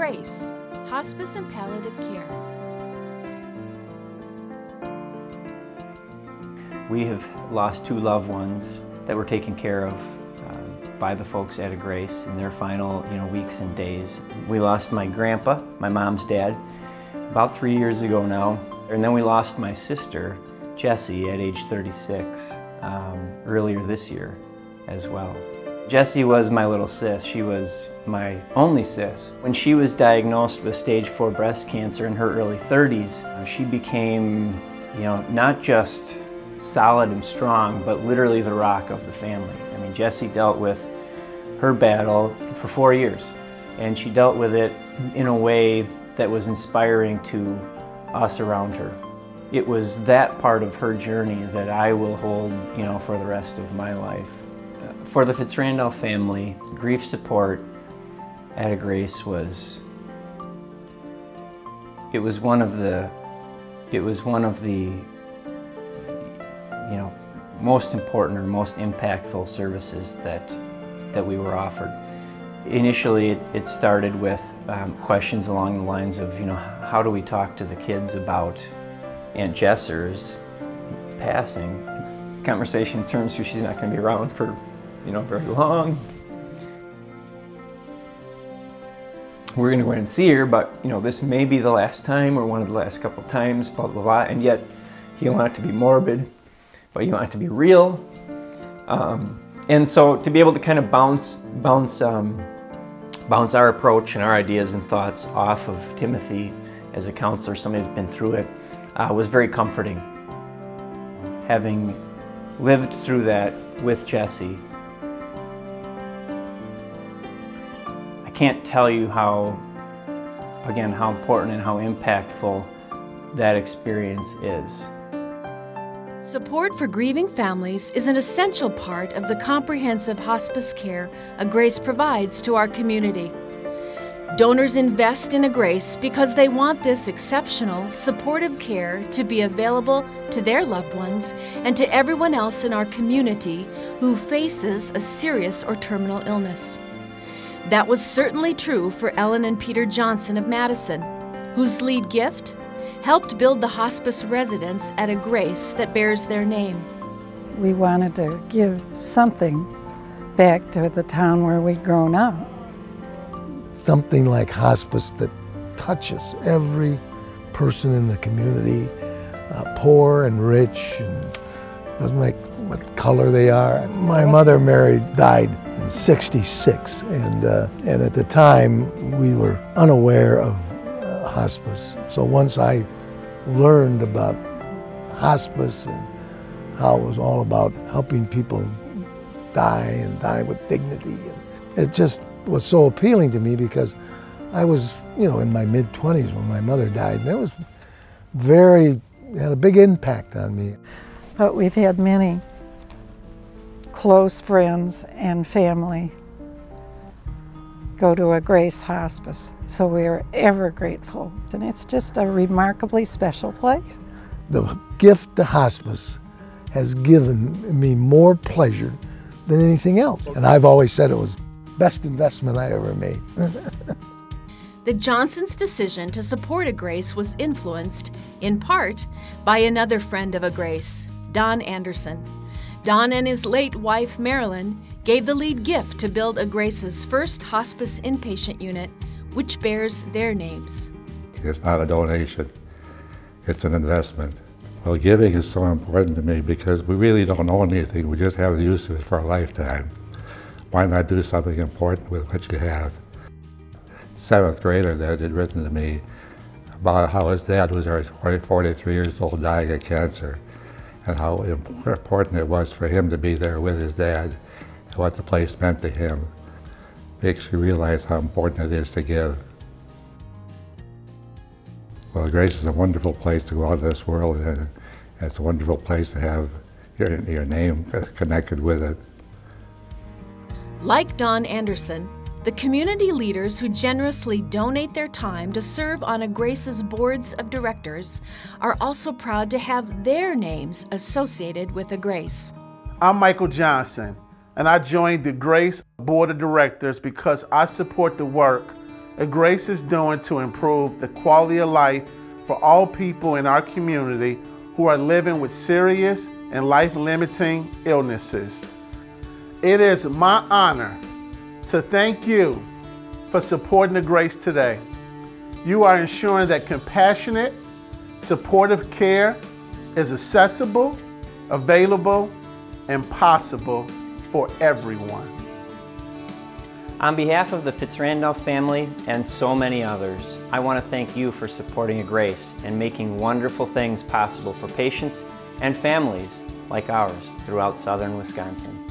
Agrace, Hospice and Palliative Care. We have lost two loved ones that were taken care of by the folks at Agrace in their final weeks and days. We lost my grandpa, my mom's dad, about 3 years ago now. And then we lost my sister, Jessie, at age 36, earlier this year as well. Jessie was my little sis. She was my only sis. When she was diagnosed with stage 4 breast cancer in her early 30s, she became, not just solid and strong, but literally the rock of the family. I mean, Jessie dealt with her battle for 4 years, and she dealt with it in a way that was inspiring to us around her. It was that part of her journey that I will hold, for the rest of my life. For the Fitzrandall family, grief support at Agrace was one of the most important or most impactful services that we were offered. Initially, it started with questions along the lines of, how do we talk to the kids about Aunt Jesser's passing? Conversation turns to she's not going to be around for, very long. We're going to go in and see her, but, this may be the last time or one of the last couple of times, blah, blah, blah. And yet, you don't want it to be morbid, but you want it to be real. And so to be able to kind of bounce our approach and our ideas and thoughts off of Timothy as a counselor, somebody that's been through it, was very comforting. Having lived through that with Jessie, I can't tell you how important and how impactful that experience is. Support for grieving families is an essential part of the comprehensive hospice care Agrace provides to our community. Donors invest in Agrace because they want this exceptional, supportive care to be available to their loved ones and to everyone else in our community who faces a serious or terminal illness. That was certainly true for Ellen and Peter Johnson of Madison, whose lead gift helped build the hospice residence at Agrace that bears their name. We wanted to give something back to the town where we'd grown up. Something like hospice that touches every person in the community, poor and rich, and doesn't make what color they are. My mother died in '66, and at the time we were unaware of hospice. So once I learned about hospice and how it was all about helping people die and die with dignity, it just was so appealing to me because I was, in my mid-20s when my mother died, and it had a big impact on me. But we've had many close friends and family go to Agrace Hospice, so we are ever grateful. And it's just a remarkably special place. The gift to hospice has given me more pleasure than anything else. And I've always said it was the best investment I ever made. The Johnsons' decision to support Agrace was influenced, in part, by another friend of Agrace, Don Anderson. Don and his late wife, Marilyn, gave the lead gift to build Agrace's first hospice inpatient unit, which bears their names. It's not a donation, it's an investment. Well, giving is so important to me because we really don't own anything, we just have the use of it for a lifetime. Why not do something important with what you have? 7th grader that had written to me about how his dad was 43 years old dying of cancer, and how important it was for him to be there with his dad, and what the place meant to him. Makes you realize how important it is to give. Well, Agrace is a wonderful place to go out in this world, and it's a wonderful place to have your name connected with it. Like Don Anderson, the community leaders who generously donate their time to serve on Agrace's boards of directors are also proud to have their names associated with Agrace. I'm Michael Johnson, and I joined the Agrace Board of Directors because I support the work Agrace is doing to improve the quality of life for all people in our community who are living with serious and life-limiting illnesses. It is my honor to thank you for supporting Agrace today. You are ensuring that compassionate, supportive care is accessible, available, and possible for everyone. On behalf of the Fitzrandolph family and so many others, I want to thank you for supporting Agrace and making wonderful things possible for patients and families like ours throughout southern Wisconsin.